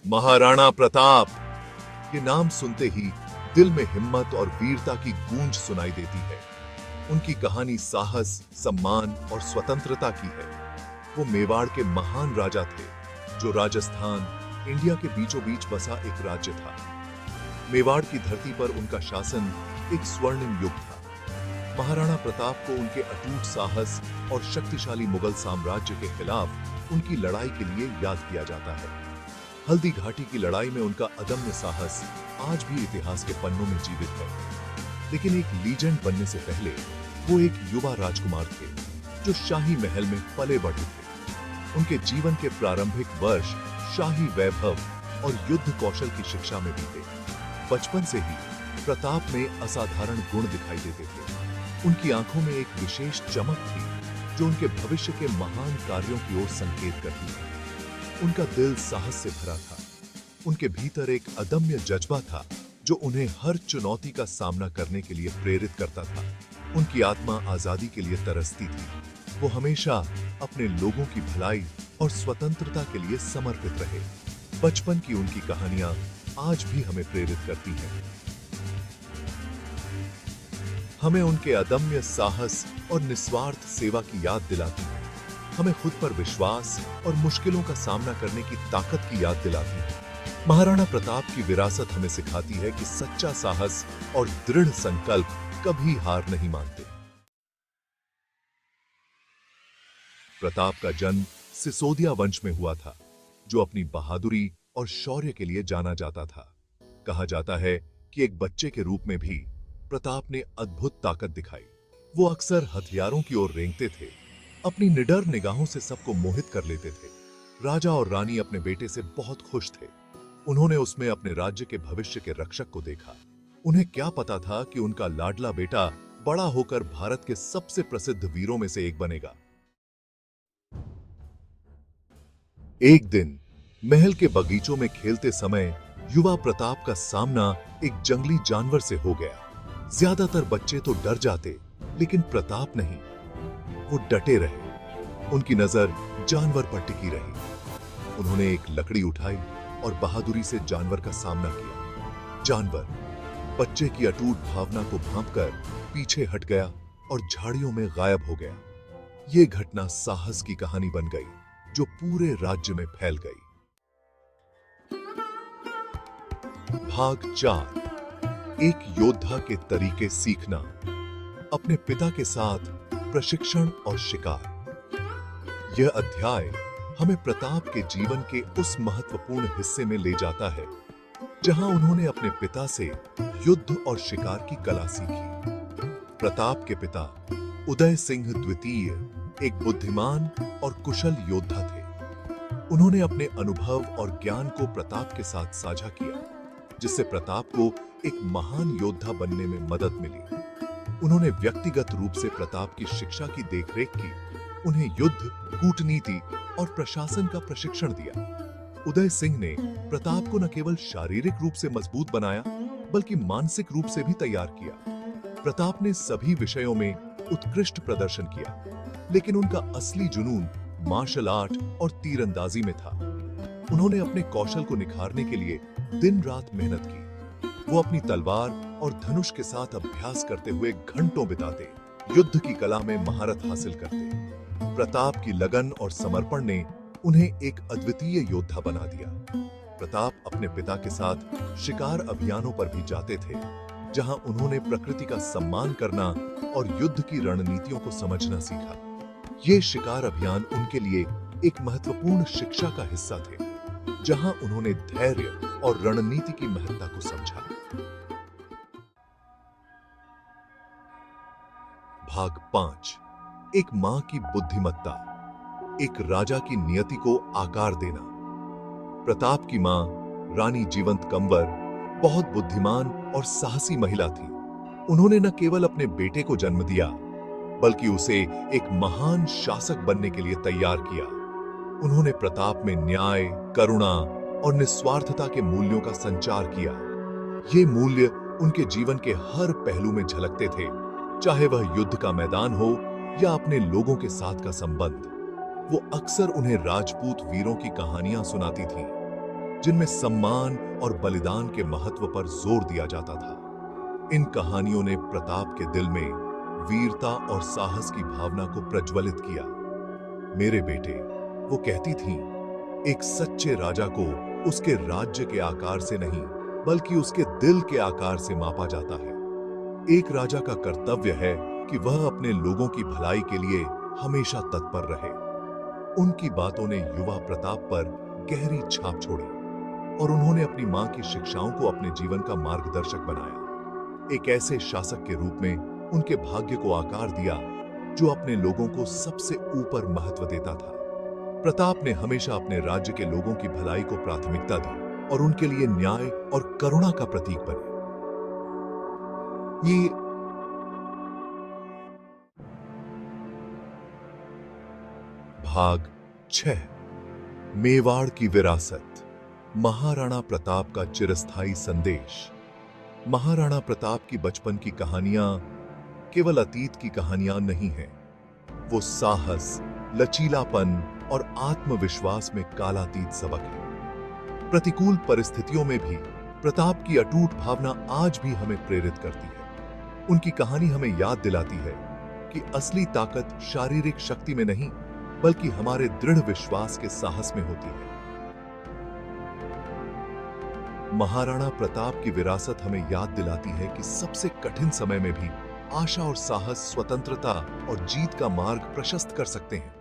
महाराणा प्रताप। ये नाम सुनते ही दिल में हिम्मत और वीरता की गूंज सुनाई देती है। उनकी कहानी साहस, सम्मान और स्वतंत्रता की है। वो मेवाड़ के महान राजा थे, जो राजस्थान, इंडिया के बीचों बीच बसा एक राज्य था। मेवाड़ की धरती पर उनका शासन एक स्वर्णिम युग था। महाराणा प्रताप को उनके अटूट साहस और शक्तिशाली मुगल साम्राज्य के खिलाफ उनकी लड़ाई के लिए याद किया जाता है। हल्दी घाटी की लड़ाई में उनका अदम्य साहस आज भी इतिहास के पन्नों में जीवित है। लेकिन एक लीजेंड बनने से पहले वो एक युवा राजकुमार थे, जो शाही महल में पले बढ़े थे। उनके जीवन के प्रारंभिक वर्ष शाही वैभव और युद्ध कौशल की शिक्षा में बीते। बचपन से ही प्रताप में असाधारण गुण दिखाई देते थे। उनकी आंखों में एक विशेष चमक थी, जो उनके भविष्य के महान कार्यों की ओर संकेत करती है। उनका दिल साहस से भरा था। उनके भीतर एक अदम्य जज्बा था, जो उन्हें हर चुनौती का सामना करने के लिए प्रेरित करता था। उनकी आत्मा आजादी के लिए तरसती थी। वो हमेशा अपने लोगों की भलाई और स्वतंत्रता के लिए समर्पित रहे। बचपन की उनकी कहानियां आज भी हमें प्रेरित करती हैं। हमें उनके अदम्य साहस और निस्वार्थ सेवा की याद दिलाती है। हमें खुद पर विश्वास और मुश्किलों का सामना करने की ताकत की याद दिलाती है। महाराणा प्रताप की विरासत हमें सिखाती है कि सच्चा साहस और दृढ़ संकल्प कभी हार नहीं मानते। प्रताप का जन्म सिसोदिया वंश में हुआ था, जो अपनी बहादुरी और शौर्य के लिए जाना जाता था। कहा जाता है कि एक बच्चे के रूप में भी प्रताप ने अद्भुत ताकत दिखाई। वो अक्सर हथियारों की ओर रेंगते थे, अपनी निडर निगाहों से सबको मोहित कर लेते थे। राजा और रानी अपने बेटे से बहुत खुश थे। उन्होंने उसमें अपने राज्य के भविष्य के रक्षक को देखा। उन्हें क्या पता था कि उनका लाडला बेटा बड़ा होकर भारत के सबसे प्रसिद्ध वीरों में से एक बनेगा। एक दिन महल के बगीचों में खेलते समय युवा प्रताप का सामना एक जंगली जानवर से हो गया। ज्यादातर बच्चे तो डर जाते, लेकिन प्रताप नहीं। वो डटे रहे। उनकी नजर जानवर पर टिकी रही। उन्होंने एक लकड़ी उठाई और बहादुरी से जानवर का सामना किया। जानवर बच्चे की अटूट भावना को भांपकर पीछे हट गया और झाड़ियों में गायब हो गया। ये घटना साहस की कहानी बन गई, जो पूरे राज्य में फैल गई। भाग 4। एक योद्धा के तरीके सीखना। अपने पिता के साथ प्रशिक्षण और शिकार। यह अध्याय हमें प्रताप के जीवन के उस महत्वपूर्ण हिस्से में ले जाता है, जहां उन्होंने अपने पिता से युद्ध और शिकार की कला सीखी। प्रताप के पिता उदय सिंह द्वितीय एक बुद्धिमान और कुशल योद्धा थे। उन्होंने अपने अनुभव और ज्ञान को प्रताप के साथ साझा किया, जिससे प्रताप को एक महान योद्धा बनने में मदद मिली। उन्होंने व्यक्तिगत रूप से प्रताप की शिक्षा की देखरेख की, उन्हें युद्ध, कूटनीति और प्रशासन का प्रशिक्षण दिया। उदय सिंह ने प्रताप को न केवल शारीरिक रूप से मजबूत बनाया, बल्कि मानसिक रूप से भी तैयार किया। प्रताप ने सभी विषयों में उत्कृष्ट प्रदर्शन किया, लेकिन उनका असली जुनून मार्शल आर्ट और तीरंदाजी में था। उन्होंने अपने कौशल को निखारने के लिए दिन रात मेहनत की। वो अपनी तलवार और धनुष के साथ अभ्यास करते हुए घंटों बिताते, युद्ध की कला में महारत हासिल करते। प्रताप की लगन और समर्पण ने उन्हें एक अद्वितीय योद्धा बना दिया। प्रताप अपने पिता के साथ शिकार अभियानों पर भी जाते थे, जहां उन्होंने प्रकृति का सम्मान करना और युद्ध की रणनीतियों को समझना सीखा। ये शिकार अभियान उनके लिए एक महत्वपूर्ण शिक्षा का हिस्सा थे, जहां उन्होंने धैर्य और रणनीति की महत्ता को समझा। भाग 5। एक मां की बुद्धिमत्ता। एक राजा की नियति को आकार देना। प्रताप की मां रानी जीवंत कंवर बहुत बुद्धिमान और साहसी महिला थी। उन्होंने न केवल अपने बेटे को जन्म दिया, बल्कि उसे एक महान शासक बनने के लिए तैयार किया। उन्होंने प्रताप में न्याय, करुणा और निस्वार्थता के मूल्यों का संचार किया। ये मूल्य उनके जीवन के हर पहलू में झलकते थे, चाहे वह युद्ध का मैदान हो या अपने लोगों के साथ का संबंध। वो अक्सर उन्हें राजपूत वीरों की कहानियां सुनाती थीं, जिनमें सम्मान और बलिदान के महत्व पर जोर दिया जाता था। इन कहानियों ने प्रताप के दिल में वीरता और साहस की भावना को प्रज्वलित किया। मेरे बेटे, वो कहती थीं, एक सच्चे राजा को उसके राज्य के आकार से नहीं, बल्कि उसके दिल के आकार से मापा जाता है। एक राजा का कर्तव्य है कि वह अपने लोगों की भलाई के लिए हमेशा तत्पर रहे। उनकी बातों ने युवा प्रताप पर गहरी छाप छोड़ी और उन्होंने अपनी मां की शिक्षाओं को अपने जीवन का मार्गदर्शक बनाया। एक ऐसे शासक के रूप में उनके भाग्य को आकार दिया जो अपने लोगों को सबसे ऊपर महत्व देता था। प्रताप ने हमेशा अपने राज्य के लोगों की भलाई को प्राथमिकता दी और उनके लिए न्याय और करुणा का प्रतीक बने। ये भाग 6, मेवाड़ की विरासत। महाराणा प्रताप का चिरस्थायी संदेश। महाराणा प्रताप की बचपन की कहानियां केवल अतीत की कहानियां नहीं हैं। वो साहस, लचीलापन और आत्मविश्वास में कालातीत सबक है। प्रतिकूल परिस्थितियों में भी प्रताप की अटूट भावना आज भी हमें प्रेरित करती है। उनकी कहानी हमें याद दिलाती है कि असली ताकत शारीरिक शक्ति में नहीं, बल्कि हमारे दृढ़ विश्वास के साहस में होती है। महाराणा प्रताप की विरासत हमें याद दिलाती है कि सबसे कठिन समय में भी आशा और साहस स्वतंत्रता और जीत का मार्ग प्रशस्त कर सकते हैं।